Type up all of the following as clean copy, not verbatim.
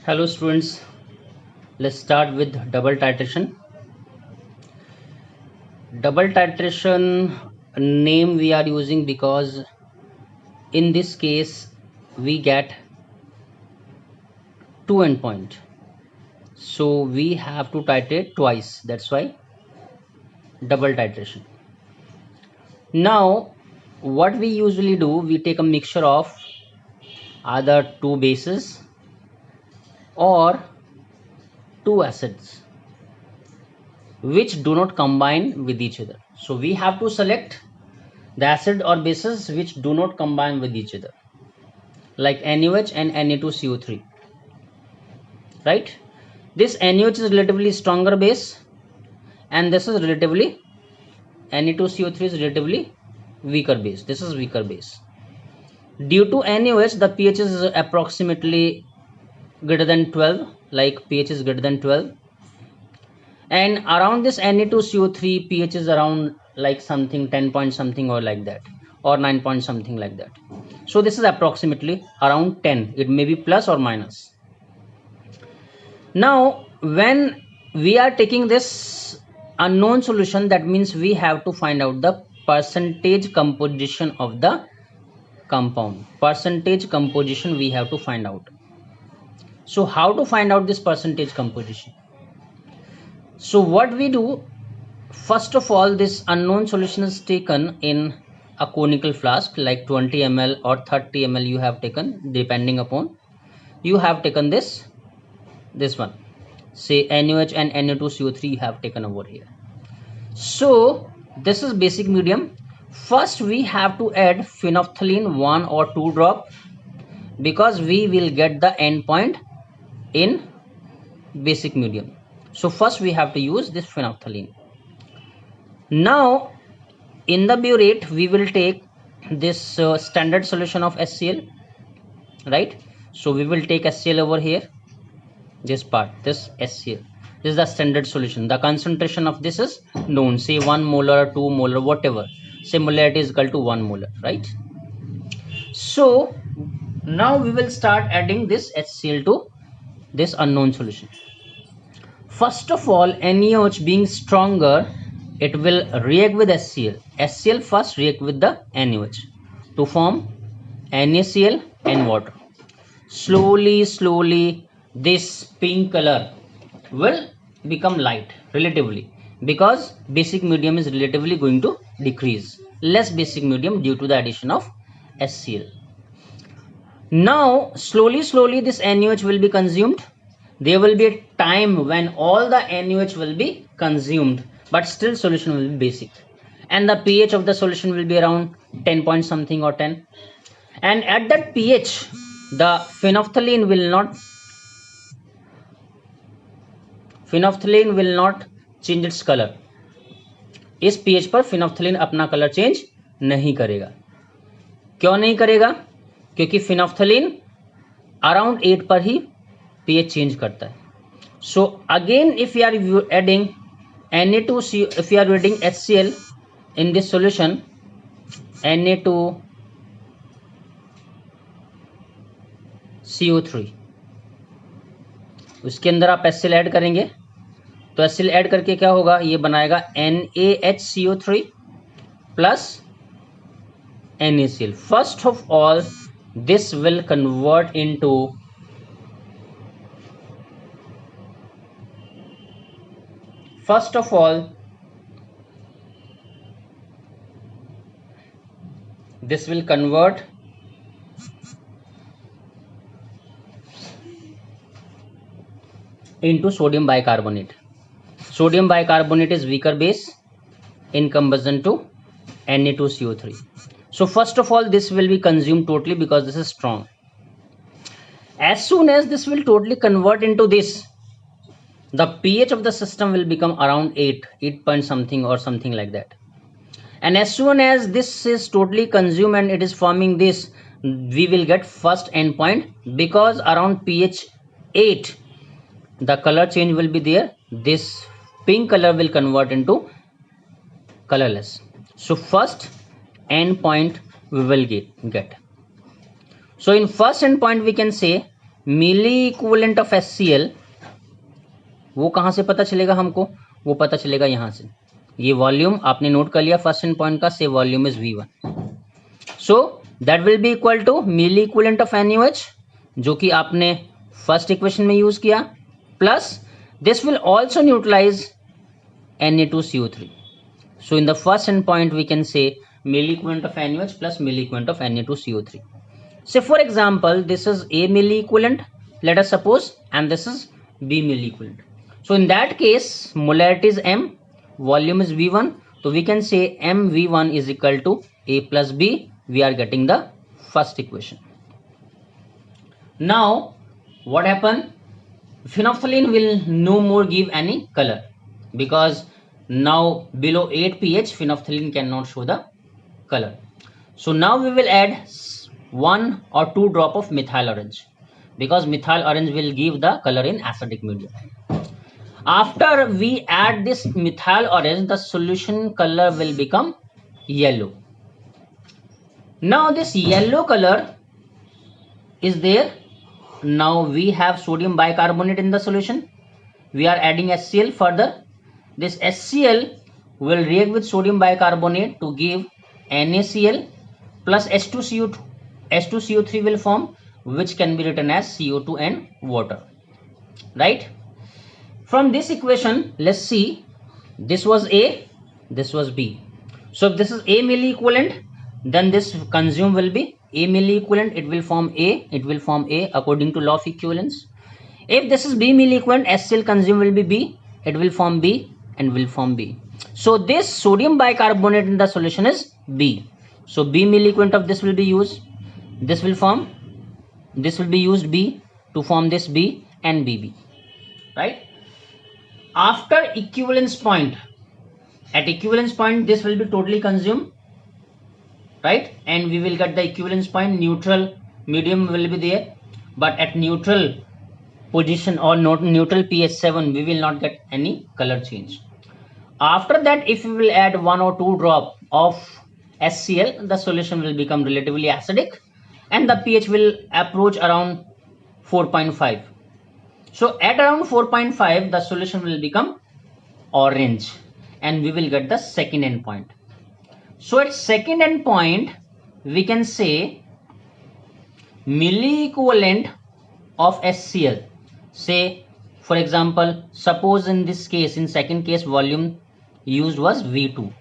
Hello students, let's start with double titration. Double titration name we are using because in this case we get two endpoint. So we have to titrate twice, that's why double titration. Now what we usually do, we take a mixture of either two bases or two acids which do not combine with each other. So we have to select the acid or bases which do not combine with each other, like NaOH and Na2CO3, right? This NaOH is relatively stronger base and this is relatively Na2CO3 is relatively weaker base. This is weaker base. Due to NaOH, the pH is approximately greater than 12, like pH is greater than 12, and around this Na2CO3 pH is around like something 10 point something or like that, or 9 point something like that. So this is approximately around 10. It may be plus or minus. Now when we are taking this unknown solution, that means we have to find out the percentage composition of the compound. Percentage composition we have to find out. So how to find out this percentage composition? So what we do, first of all, this unknown solution is taken in a conical flask like 20 ml or 30 ml you have taken, depending upon you have taken this one, say NaOH and Na2CO3 you have taken over here. So this is basic medium. First we have to add phenolphthalein 1 or 2 drop because we will get the end point in basic medium. So first we have to use this phenolphthalein. Now in the burette we will take this standard solution of HCl, right? So we will take HCl over here, this part, this HCl. This is the standard solution. The concentration of this is known, say 1 molar, 2 molar, whatever. Similarity is equal to 1 molar, right? So now we will start adding this HCl to this unknown solution. First of all, NaOH being stronger, it will react with HCl. HCl first react with the NaOH to form NaCl and water. Slowly this pink color will become light relatively because basic medium is relatively going to decrease, less basic medium due to the addition of HCl. Now slowly this NaOH will be consumed. There will be a time when all the NaOH will be consumed, but still solution will be basic, and the pH of the solution will be around 10 point something or 10, and at that pH the phenolphthalein will not change its color. इस pH पर phenolphthalein अपना colour change नहीं करेगा. क्यों नहीं करेगा? क्योंकि phenolphthalein around 8 पर ही pH चेंज करता है. So again if you are adding Na2CO, if you are adding HCl in this solution, Na2CO3, उसके अंदर आप HCl ऐड करेंगे तो HCl ऐड करके क्या होगा, ये बनाएगा NaHCO3 plus NaCl. First of all this will convert into into sodium bicarbonate. Sodium bicarbonate is weaker base in comparison to Na2CO3. So first of all this will be consumed totally because this is strong. As soon as this will totally convert into this, the pH of the system will become around 8 point something or something like that. And as soon as this is totally consumed and it is forming this, we will get first endpoint because around pH 8 the color change will be there. This pink color will convert into colorless. So first endpoint we will get. So in first endpoint we can say milli equivalent of HCl, वो कहाँ से पता चलेगा हमको? वो पता चलेगा यहाँ से। ये वॉल्यूम आपने नोट कर लिया फर्स्ट इन पॉइंट का, से volume is V1, so that will be equal to milli equivalent of NaOH, जो कि आपने फर्स्ट इक्वेशन में यूज किया, plus this will also neutralise Na2CO3. So in the first end point we can say milli equivalent of NaOH plus milli equivalent of Na2CO3. Say for example this is A milli equivalent, let us suppose, and this is B milli equivalent. So in that case molarity is M, volume is V1, so we can say MV1 is equal to A plus B. We are getting the first equation. Now what happened? Phenolphthalein will no more give any color, because now below 8 pH phenolphthalein cannot show the color. So now we will add 1 or 2 drop of methyl orange, because methyl orange will give the color in acidic medium. After we add this methyl orange, the solution color will become yellow. Now this yellow color is there. Now we have sodium bicarbonate in the solution. We are adding HCl further. This HCl will react with sodium bicarbonate to give NaCl plus H2CO2. H2CO3 will form, which can be written as CO2 and water. Right? From this equation, let's see. This was A, this was B. So if this is A milli equivalent, then this consume will be A milli equivalent. It will form A. It will form A according to law of equivalence. If this is B milli equivalent, HCl consume will be B. It will form B and will form B. So this sodium bicarbonate in the solution is B. So B milli equivalent of this will be used. This will form. This will be used B to form this B and BB. Right? After equivalence point, at equivalence point this will be totally consumed. Right, and we will get the equivalence point. Neutral medium will be there, but at neutral position or not neutral pH 7 we will not get any color change. After that, if we will add 1 or 2 drop of HCl, the solution will become relatively acidic and the pH will approach around 4.5. So at around 4.5 the solution will become orange and we will get the second end point. So at second end point we can say milli equivalent of HCl. Say for example, suppose in this case, in second case, volume used was V2.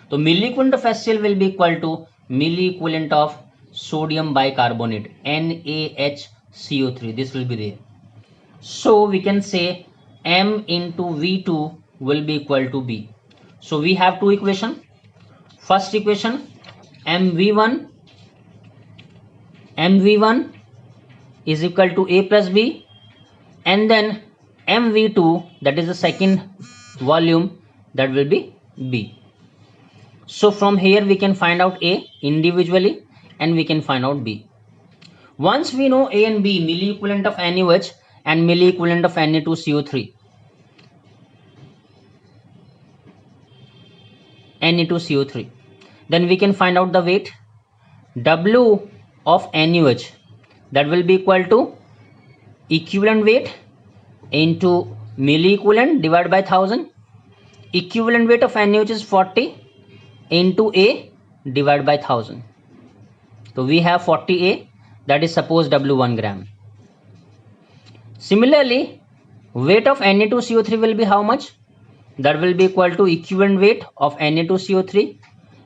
So milli equivalent of HCl will be equal to milli equivalent of sodium bicarbonate, NaHCO3. This will be there. So we can say M into V2 will be equal to B. So we have two equations. First equation, MV1 is equal to A plus B, and then MV2, that is the second volume, that will be B. So from here we can find out A individually and we can find out B. Once we know A and B, milli equivalent of NaOH and milli equivalent of Na2CO3, then we can find out the weight. W of NaOH, that will be equal to equivalent weight into milli equivalent divided by 1000. Equivalent weight of NaOH is 40 into A divided by 1000. So we have 40A, that is suppose W 1 gram. Similarly, weight of Na2CO3 will be how much? That will be equal to equivalent weight of Na2CO3,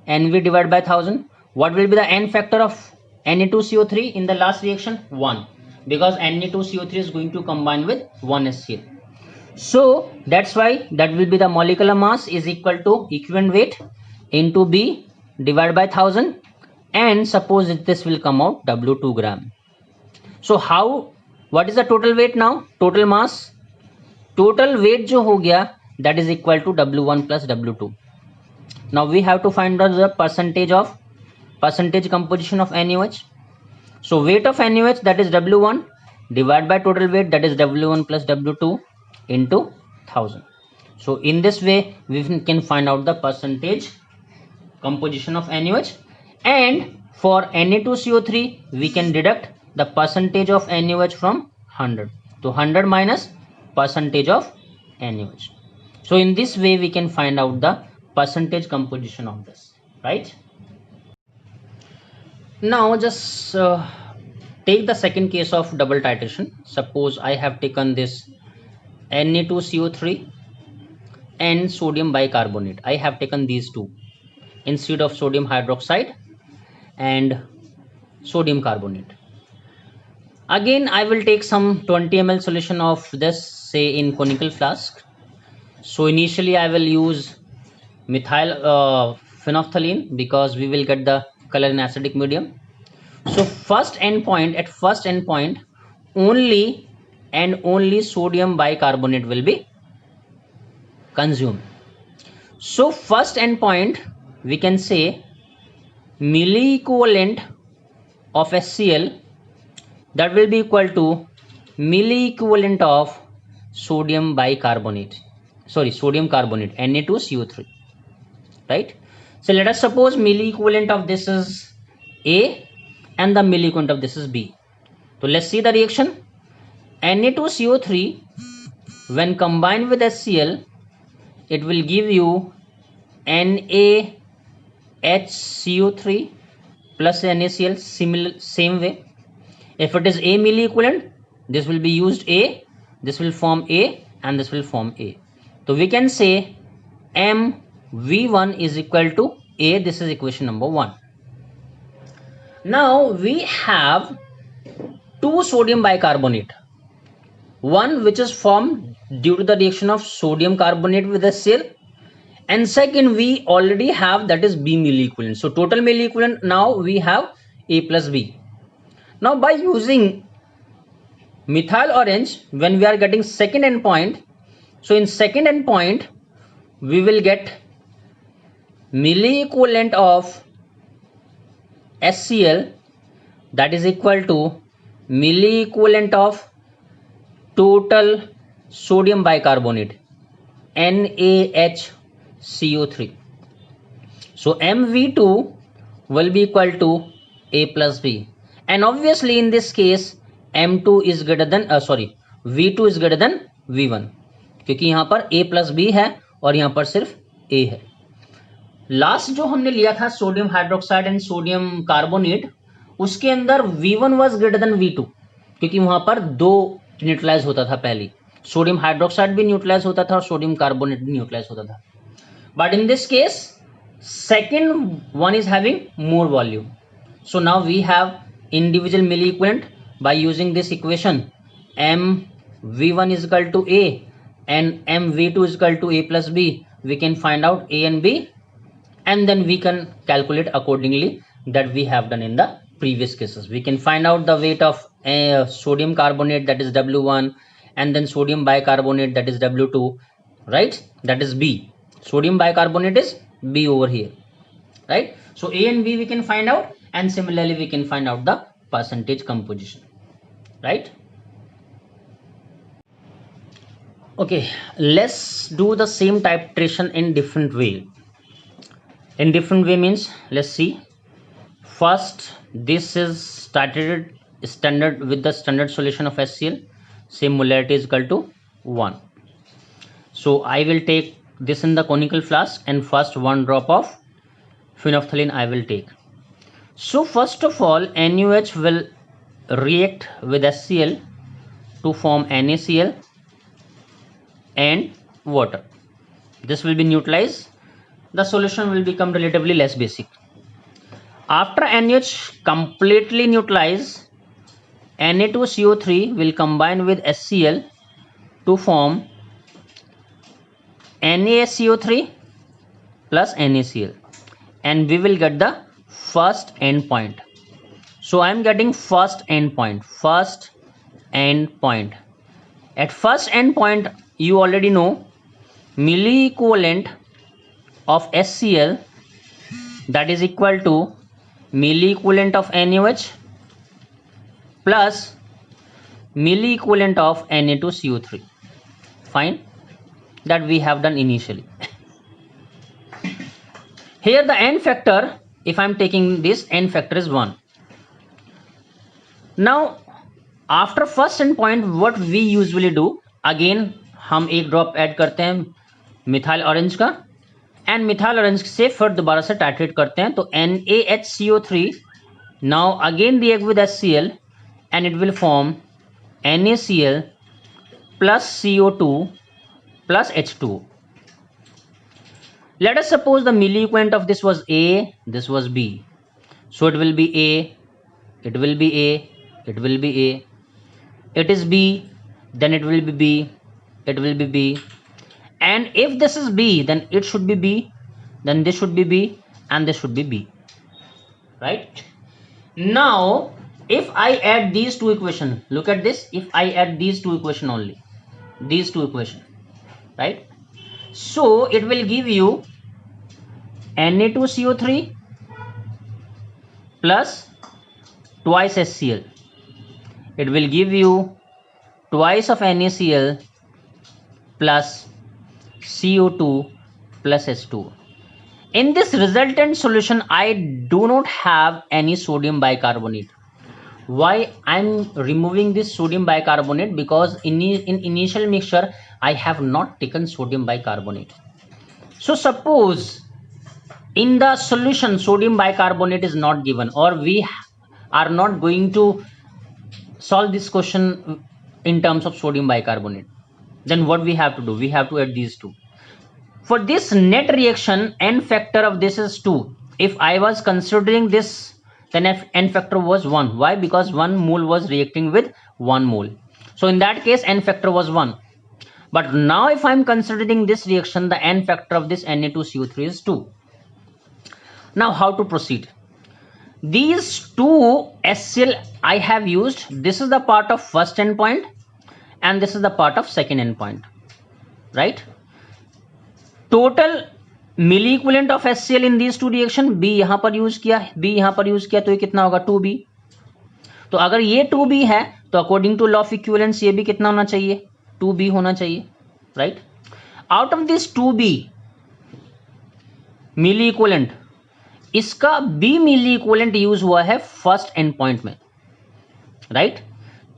Nv divided by 1000. What will be the N factor of Na2CO3 in the last reaction? 1, because Na2CO3 is going to combine with 1 HCl. So that's why that will be the molecular mass is equal to equivalent weight into B divided by 1000, and suppose this will come out W 2 gram. So what is the total weight now? Total mass, total weight जो हो गया, that is equal to W1 plus W2. Now we have to find out the percentage composition of NaOH. So weight of NaOH, that is W1 divided by total weight, that is W1 plus W2 into 1000. So in this way we can find out the percentage composition of NaOH, and for Na2CO3 we can deduct the percentage of NaOH from 100. So 100 minus percentage of NaOH. So in this way we can find out the percentage composition of this, right? Now just take the second case of double titration. Suppose I have taken this Na2CO3 and sodium bicarbonate. I have taken these two instead of sodium hydroxide and sodium carbonate. Again I will take some 20 ml solution of this, say in conical flask. So initially I will use methyl phenolphthalein because we will get the color in acidic medium. So at first endpoint only and only sodium bicarbonate will be consumed. So first endpoint we can say milliequivalent of HCl, that will be equal to milliequivalent of sodium bicarbonate, sodium carbonate, Na2CO3, right? So let us suppose milliequivalent of this is A and the milliequivalent of this is B. So let's see the reaction. Na2CO3 when combined with HCl, it will give you NaHCO3 plus NaCl, same way. If it is A milliequivalent, this will be used A, this will form A and this will form A. So we can say MV1 is equal to A. This is equation number 1. Now we have two sodium bicarbonate, one which is formed due to the reaction of sodium carbonate with HCl, and second we already have, that is B milliequivalent. So total milliequivalent now we have A plus B. Now by using methyl orange, when we are getting second endpoint, so in second endpoint we will get milliequivalent of HCl, that is equal to milliequivalent of total sodium bicarbonate, NaHCO3. So MV2 will be equal to A plus B, and obviously in this case M2 is greater than V2 is greater than V1, क्योंकि यहाँ पर A plus B है और यहाँ पर सिर्फ A है. Last जो हमने लिया था sodium hydroxide and sodium carbonate, उसके अंदर V1 was greater than V2, क्योंकि वहां पर दो न्यूट्रलाइज होता था. पहली सोडियम हाइड्रोक्साइड भी न्यूट्रलाइज होता था और सोडियम कार्बोनेट भी न्यूट्रलाइज होता था. But in this case second one is having more volume. So now we have individual milliequivalent by using this equation. MV1 is equal to A and MV2 is equal to A plus B. We can find out A and B, and then we can calculate accordingly that we have done in the previous cases. We can find out the weight of sodium carbonate, that is W1, and then sodium bicarbonate, that is W2, right? That is B. Sodium bicarbonate is B over here, right? So A and B we can find out, and similarly we can find out the percentage composition, right? Okay, let's do the same titration in different way. In different way means, let's see. First, this is standard with the standard solution of HCl. Same molarity is equal to 1. So I will take this in the conical flask, and first 1 drop of phenolphthalein I will take. So first of all, NaOH will react with HCl to form NaCl and water. This will be neutralized. The solution will become relatively less basic. After NaOH completely neutralized, Na2CO3 will combine with HCl to form NaSCO3 plus NaCl, and we will get the first endpoint. So I am getting first endpoint. At first endpoint, you already know milliequivalent of HCl, that is equal to milliequivalent of NaOH plus milliequivalent of Na2CO3. Fine, that we have done initially. Here the n factor, if I am taking this, n factor is 1. Now after first end point what we usually do, again हम एक drop add करते हैं methyl orange का, and methyl orange से फिर दोबारा से titrate करते हैं, तो NaHCO3 now again react with HCl and it will form NaCl plus CO2 plus H2. Let us suppose the milli equivalent of this was A, this was B. So it will be A, it will be A, it will be A. It is B, then it will be B, it will be B. And if this is B, then it should be B, then this should be B, and this should be B. Right? Now, if I add these two equations, look at this, if I add these two equations only, these two equations, right? So it will give you Na2CO3 plus twice HCl. It will give you twice of NaCl plus CO2 plus H2. In this resultant solution, I do not have any sodium bicarbonate. Why I'm removing this sodium bicarbonate? Because in initial mixture I have not taken sodium bicarbonate. So suppose in the solution sodium bicarbonate is not given, or we are not going to solve this question in terms of sodium bicarbonate, then what we have to do? We have to add these two. For this net reaction, n factor of this is 2. If I was considering this, then n factor was 1. Why? Because 1 mole was reacting with 1 mole. So in that case, n factor was 1. But now if I am considering this reaction, the n factor of this Na2CO3 is 2. Now how to proceed? These two HCl I have used. This is the part of first endpoint and this is the part of second endpoint. Right? Total milli equivalent of HCl in these two reaction, B यहां पर use किया, B यहां पर use किया, तो ये कितना होगा 2B. तो अगर ये 2B है तो according to law of equivalence ये भी कितना होना चाहिए? 2B होना चाहिए. Right? Out of this 2B milli equivalent, इसका B मिली इक्विवेलेंट यूज हुआ है फर्स्ट एंड पॉइंट में. राइट?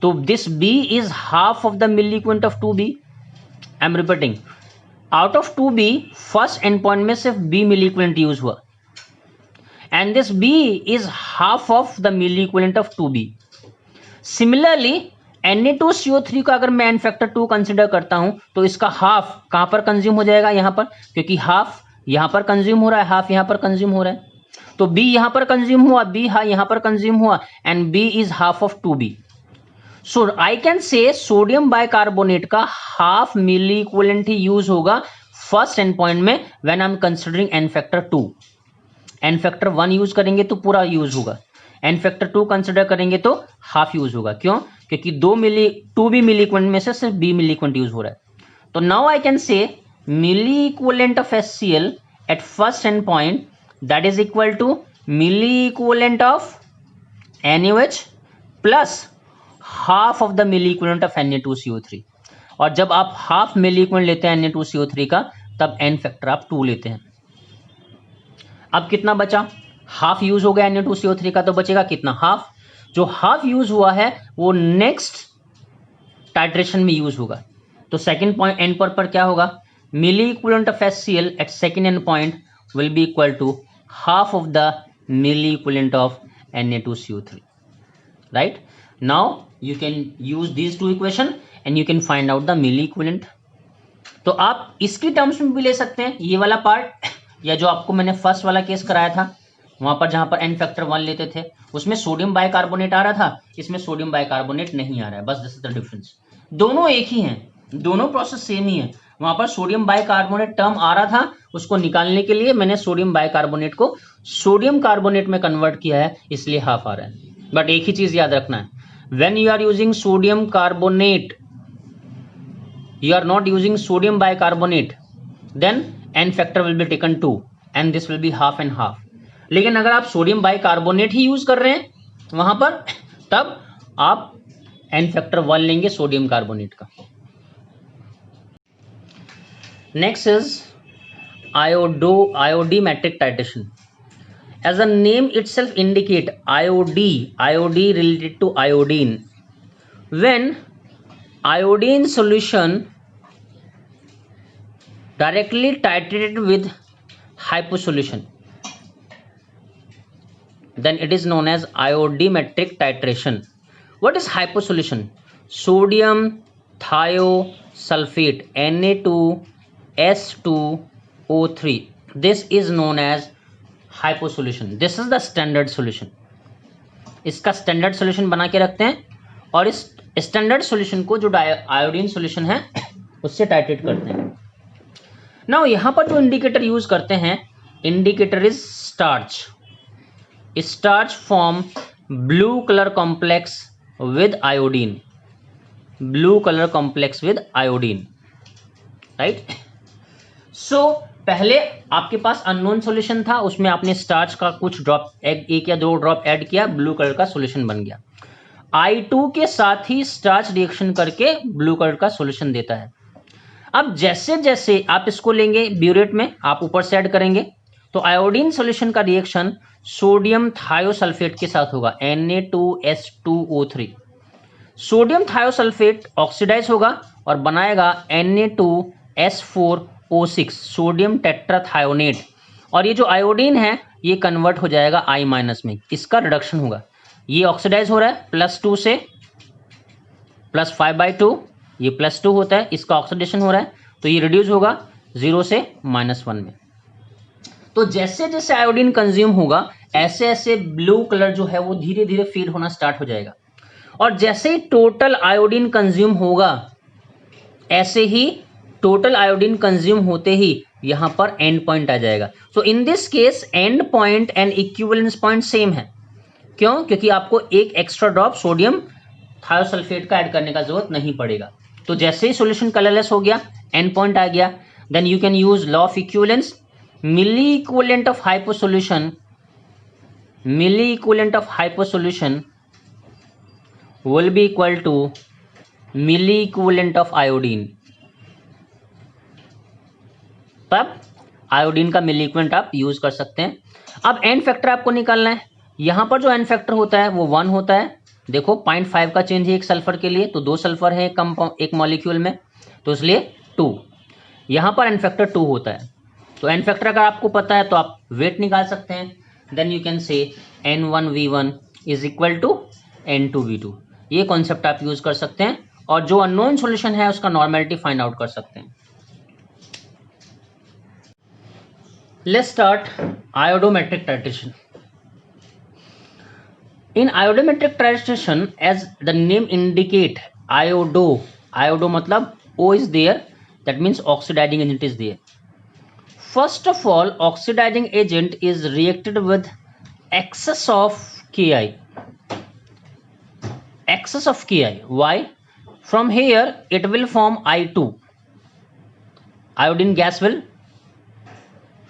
तो this B is half of the milli equivalent of 2B. I am repeating, out of 2B first end point में सिर्फ B milli equivalent use हुआ, and this B is half of the milli equivalent of 2B. Similarly Na2CO3 का अगर मैं n factor 2 consider करता हूं तो इसका हाफ कहां पर कंज्यूम हो जाएगा? यहां पर, क्योंकि हाफ यहां पर कंज्यूम हो रहा है, हाफ यहां पर कंज्यूम हो रहा है. तो B यहां पर कंज्यूम हुआ, B यहां पर कंज्यूम हुआ, and B is half of 2B. So I can say sodium bicarbonate का हाफ मिली इक्विवेलेंट ही यूज होगा फर्स्ट एंड पॉइंट में when I am considering n factor 2. n factor 1 use करेंगे तो पूरा यूज होगा, n फैक्टर 2 कंसिडर करेंगे तो half use होगा. क्यों? क्योंकि 2B मिली इक्विवेलेंट में से सिर्फ B मिली इक्विवेलेंट यूज हो रहा है. तो now I can say milli equivalent of HCl at first end point that is equal to milli equivalent of NaOH plus half of the milli equivalent of Na2CO3. और जब आप half मिली equivalent लेते हैं Na2CO3 का, तब n factor आप 2 लेते हैं. अब कितना बचा? हाफ यूज हो गया Na2CO3 का, तो बचेगा कितना? हाफ. जो हाफ यूज हुआ है वो नेक्स्ट टाइट्रेशन में यूज होगा. तो सेकंड पॉइंट एंड पर क्या होगा? मिली equivalent of HCl at second end point will be equal to half of the milli equivalent of Na2CO3. Right? Now you can use these two equation and you can find out the milli equivalent. तो आप इसकी terms में भी ले सकते हैं ये वाला पार्ट, या जो आपको मैंने फर्स्ट वाला केस कराया था वहां पर जहां पर n फैक्टर 1 लेते थे उसमें सोडियम बाइकार्बोनेट आ रहा था, इसमें सोडियम बाइकार्बोनेट नहीं आ रहा है. बस दिस इज द डिफरेंस. दोनों एक ही हैं, दोनों प्रोसेस सेम ही है. वहां पर सोडियम बाइकार्बोनेट टर्म आ रहा था, उसको निकालने के लिए मैंने सोडियम बाइकार्बोनेट को सोडियम कार्बोनेट में कन्वर्ट किया है, इसलिए हाफ आ रहा है. बट एक ही चीज याद रखना है, when you are using sodium carbonate, you are not using sodium bicarbonate, then n factor will be taken 2 and this will be half and half. लेकिन अगर आप सोडियम बाइकार्बोनेट ही यूज कर रहे हैं वहां पर, तब आप n फैक्टर 1 लेंगे सोडियम कार्बोनेट का. Next is iodimetric titration. as the name itself indicate, IOD related to iodine. When iodine solution directly titrated with hypo solution, then it is known as iodimetric titration. What is hypo solution? Sodium thiosulfate Na2S2O3. This is known as hypo solution. This is the standard solution. इसका standard solution बना के रखते हैं और इस standard solution को जो iodine solution है उससे टाइट्रेट करते हैं. नाउ यहां पर जो इंडिकेटर यूज करते हैं, indicator is starch. Starch form blue colour complex with iodine, blue colour complex with iodine, right. So पहले आपके पास अननोन सॉल्यूशन था, उसमें आपने स्टार्च का कुछ ड्रॉप, एक या दो ड्रॉप ऐड किया, ब्लू कलर का सॉल्यूशन बन गया. I2 के साथ ही स्टार्च रिएक्शन करके ब्लू कलर का सॉल्यूशन देता है. अब जैसे जैसे आप इसको लेंगे ब्यूरेट में, आप ऊपर से ऐड करेंगे, तो आयोडीन सॉल्यूशन का रिएक्शन सोडियम थायोसल्फेट के साथ होगा, Na2S2O3. सोडियम थायोसल्फेट ऑक्सीडाइज होगा और बनाएगा Na2S4O6, सोडियम टेट्राथायोनेट. और ये जो आयोडीन है ये कन्वर्ट हो जाएगा I- में, इसका रिडक्शन होगा. ये ऑक्सीडाइज हो रहा है +2 से +5/2, ये +2 होता है, इसका ऑक्सीडेशन हो रहा है, तो ये रिड्यूस होगा 0 से -1 में. तो जैसे जैसे आयोडीन कंज्यूम होगा ऐसे ऐसे ब्लू कलर जो है वो धीरे धीरे फेड होना स्टार्ट हो जाएगा. और जैसे ही टोटल आयोडीन कंज्यूम होगा, ऐसे ही टोटल आयोडीन कंज्यूम होते ही यहां पर एंड पॉइंट आ जाएगा. So in this case end point and equivalence point same है. क्यों? क्योंकि आपको एक एक्स्ट्रा ड्रॉप सोडियम थायोसल्फेट का ऐड करने का जरूरत नहीं पड़ेगा. तो जैसे ही सॉल्यूशन कलरलेस हो गया, एंड पॉइंट आ गया, then you can use law of equivalence. Milli equivalent of hypo solution, milli equivalent of hypo solution will be equal to milli equivalent of iodine. तब आयोडीन का मिली इक्विवेलेंट आप use कर सकते हैं. अब N factor आपको निकालना है. यहां पर जो एन फैक्टर होता है वो 1 होता है. देखो 0.5 का चेंज है एक सल्फर के लिए, तो 2 सल्फर है एक मॉलिक्यूल में, तो इसलिए 2. यहां पर एन फैक्टर 2 होता है. तो एन फैक्टर अगर आपको पता है तो आप वेट निकाल सकते हैं. देन यू कैन से N1V1 is equal to N2V2. ये कॉन्सेप्ट आप यूज कर सकते हैं और जो अननोन सॉल्यूशन है उसका नॉर्मेलिटी फाइंड आउट कर सकते हैं. Let's start iodometric titration. In iodometric titration, as the name indicate, iodo मतलब O is there, that means oxidizing agent is there. First of all, oxidizing agent is reacted with excess of Ki. Excess of Ki. Why? From here it will form I2. Iodine gas will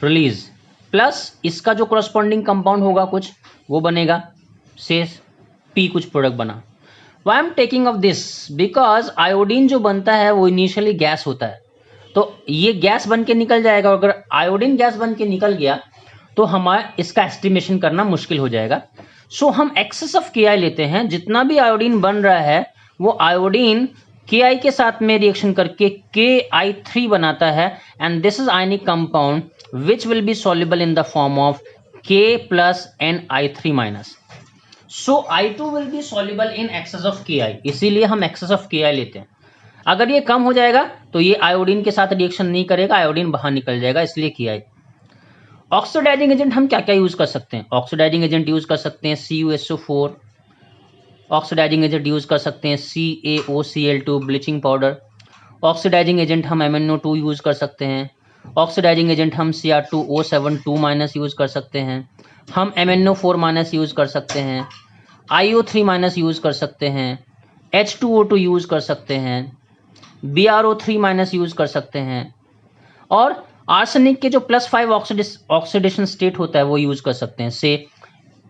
release. Plus इसका जो corresponding compound होगा कुछ वो बनेगा, से P कुछ product बना. Why I'm taking of this? Because iodine जो बनता है वो इनिशियली गैस होता है, तो ये गैस बन के निकल जाएगा. अगर आयोडीन गैस बन के निकल गया तो हमारा इसका एस्टिमेशन करना मुश्किल हो जाएगा. सो हम एक्सेस ऑफ Ki लेते हैं. जितना भी आयोडीन बन रहा है वो आयोडीन Ki के साथ में रिएक्शन करके Ki3 बनाता है, and this is ionic compound which will be soluble in the form of K plus Ni3-. So I2 will be soluble in excess of Ki, इसीलिए हम एक्सेस ऑफ Ki लेते हैं. अगर ये कम हो जाएगा तो ये आयोडीन के साथ रिएक्शन नहीं करेगा, आयोडीन बाहर निकल जाएगा, इसलिए Ki. ऑक्सीडाइजिंग एजेंट हम क्या क्या यूज कर सकते हैं? ऑक्सीडाइजिंग एजेंट यूज कर सकते हैं CuSO4, ऑक्सीडाइजिंग एजेंट यूज कर सकते हैं CaOCl2 bleaching powder. Oxidising agent हम MnO2 यूज कर सकते हैं. ऑक्सीडाइजिंग एजेंट हम Cr2O7 2- यूज कर सकते हैं. हम MnO4- यूज कर सकते हैं. IO3- यूज कर सकते हैं. H2O2 यूज कर सकते हैं. BrO3- यूज कर सकते हैं. और आर्सेनिक के जो +5 ऑक्सीडेशन स्टेट होता है वो यूज कर सकते हैं, से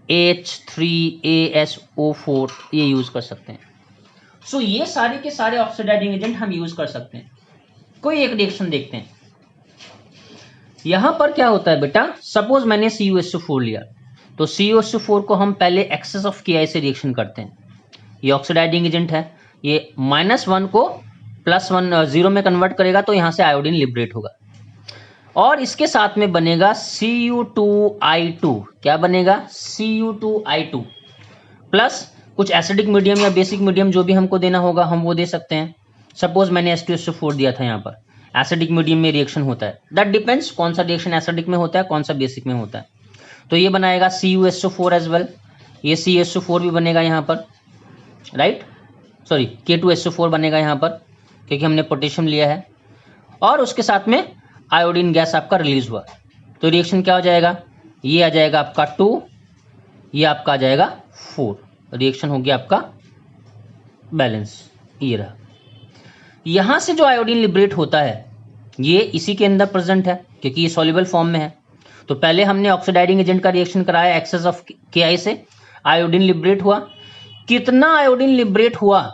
H3ASO4 ये यूज कर सकते हैं. सो ये सारे के सारे ऑक्सीडाइजिंग एजेंट हम यूज कर सकते हैं. कोई एक रिएक्शन देखते हैं. यहां पर क्या होता है बेटा, सपोज मैंने CuSO4 लिया. तो CuSO4 को हम पहले एक्सेस ऑफ Ki से रिएक्शन करते हैं। ये ऑक्सीडाइजिंग एजेंट है, ये -1 को +1 0 में कन्वर्ट करेगा तो यहाँ से आयोडीन लिबरेट होगा और इसके साथ में बनेगा Cu2I2। क्या बनेगा? Cu2I2 प्लस कुछ एसिडिक मीडियम या बेसिक मीडियम जो भी हमको देना होगा हम वो दे सकते हैं। सपोज मैंने H2SO4 दिया था, यहाँ पर एसिडिक मीडियम में रिएक्शन होता है, दैट डिपेंड्स कौन सा रिएक्शन एसिडिक में होता है कौन सा बेसिक में होता है। तो ये बनाएगा CuSO4 एज वेल, ये CSO4 भी बनेगा यहाँ पर, राइट, सॉरी K2SO4 बनेगा यहाँ पर क्योंकि हमने पोटेशियम लिया है और उसके साथ में आयोडीन गैस आपका रिलीज हुआ। तो रिएक्शन क्या हो जाएगा? ये आ जाएगा आपका 2, ये आपका आ जाएगा 4। रिएक्शन हो गया आपका बैलेंस। ये रहा, यहां से जो आयोडीन लिबरेट होता है ये इसी के अंदर प्रेजेंट है क्योंकि ये सॉल्युबल फॉर्म में है। तो पहले हमने ऑक्सीडाइजिंग एजेंट का रिएक्शन कराया एक्सेस ऑफ Ki से, आयोडीन लिबरेट हुआ। कितना आयोडीन लिबरेट हुआ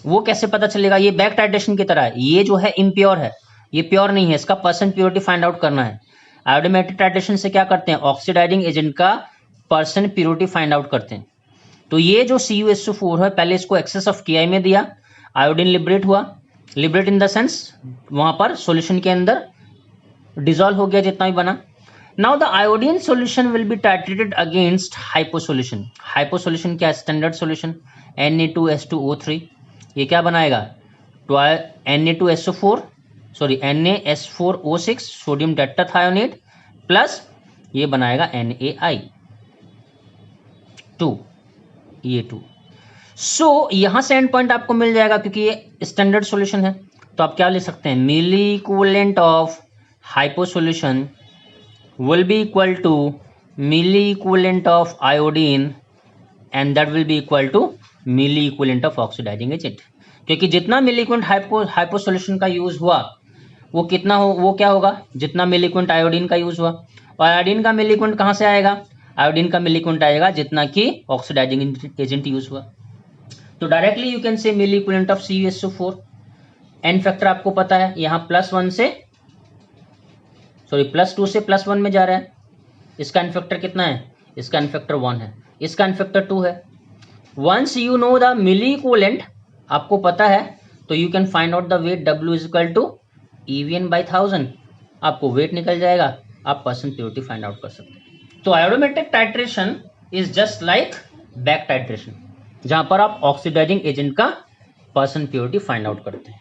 वो कैसे पता चलेगा? ये बैक टाइट्रेशन की तरह है, ये जो है इम्प्योर है, ये प्योर नहीं है, इसका परसेंट प्योरिटी फाइंड आउट करना है। आयोडोमेट्रिक टाइट्रेशन से क्या करते हैं? ऑक्सीडाइजिंग एजेंट का परसेंट प्योरिटी फाइंड आउट करते हैं। तो ये जो CuSO4 है पहले इसको एक्सेस ऑफ Ki में दिया, आयोडीन लिबरेट हुआ, लिबरेट इन द सेंस वहां पर सॉल्यूशन के अंदर डिसॉल्व हो गया जितना भी बना। Now the iodine solution will be titrated against hypo solution. Hypo solution क्या है? Standard solution Na2H2O3। ये क्या बनाएगा? NaS4O6 सोडियम टेट्राथायोनेट प्लस ये बनाएगा NaI2, ये 2। सो यहां से एंड पॉइंट आपको मिल जाएगा क्योंकि ये स्टैंडर्ड सॉल्यूशन है। तो आप क्या लिख सकते हैं? मिली equivalent of hypo solution will be equal to milli equivalent of iodine and that will be equal to milli equivalent of oxidizing agent। क्योंकि जितना मिली इक्विवेलेंट हाइपो सॉल्यूशन का यूज हुआ वो कितना हो, वो क्या होगा? जितना मिली इक्विवेलेंट आयोडीन का यूज हुआ। और आयोडीन का मिली इक्विवेलेंट कहां से आएगा? आयोडीन का मिली इक्विवेलेंट आएगा जितना कि ऑक्सीडाइजिंग एजेंट यूज हुआ। तो directly you can say milli equivalent of CuSO4। N factor आपको पता है, यहाँ +2 से +1 में जा रहा है। इसका एन फैक्टर कितना है? इसका एन फैक्टर 1 है, इसका एन फैक्टर 2 है। Once you know the milli equivalent आपको पता है तो you can find out the weight W is equal to EVN/1000। आपको वेट निकल जाएगा, आप परसेंट प्योरिटी फाइंड आउट कर सकते हैं। तो आयोडोमेट्रिक titration is just like back titration जहां पर आप ऑक्सीडाइजिंग एजेंट का परसेंट प्योरिटी फाइंड आउट करते हैं।